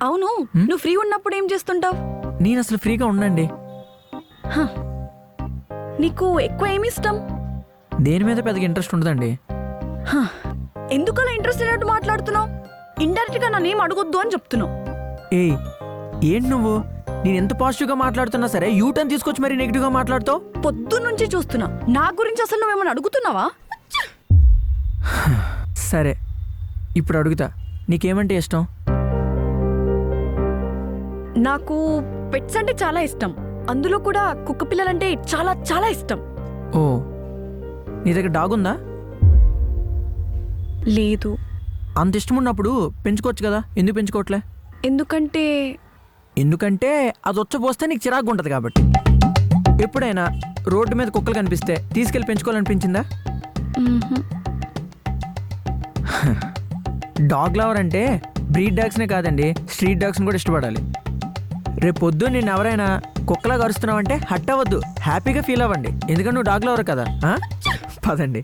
అవును, నువ్వు ఫ్రీ ఉన్నప్పుడు ఏం చేస్తుంటావు? నేను అసలు ఫ్రీగా ఉండండి. నీకు ఎక్కువ ఏమి ఇష్టం? దేని మీద పెద్దగా ఇంట్రెస్ట్ ఉండదండి. ఎందుకు అలా ఇంట్రెస్ట్ అయినట్టు మాట్లాడుతున్నావు? ఇండైరెక్ట్ గా నన్నేం అడగొద్దు అని చెప్తున్నావు. ఏయ్, ఏంటి నువ్వు? నేను ఎంత పాజిటివ్గా మాట్లాడుతున్నా సరే యూటర్న్ తీసుకొచ్చి మరి నెగిటివ్గా మాట్లాడుతావు. పొద్దున్నుంచి చూస్తున్నా. నా గురించి అసలు నువ్వేమన్నా అడుగుతున్నావా? సరే, ఇప్పుడు అడుగుతా. నీకేమంటే ఇష్టం? నాకు పెట్స్ అంటే చాలా ఇష్టం. అందులో కూడా కుక్క పిల్లలంటే చాలా చాలా ఇష్టం. ఓ, నీ దగ్గర డాగ్ ఉందా? లేదు. అంత ఇష్టం ఉన్నప్పుడు పెంచుకోవచ్చు కదా, ఎందుకు పెంచుకోవట్లే? ఎందుకంటే అది వచ్చపోస్తే నీకు చిరాకు ఉంటుంది కాబట్టి. ఎప్పుడైనా రోడ్డు మీద కుక్కలు కనిపిస్తే తీసుకెళ్ళి పెంచుకోవాలనిపించిందా? డాగ్ లవర్ అంటే బ్రీడ్ డాగ్స్నే కాదండి, స్ట్రీట్ డాగ్స్ని కూడా ఇష్టపడాలి. రేపు పొద్దు నేను ఎవరైనా కుక్కలా కరుస్తున్నావంటే హట్ అవ్వద్దు, హ్యాపీగా ఫీల్ అవ్వండి. ఎందుకంటే నువ్వు డాగ్ లవర్ కదా. పదండి.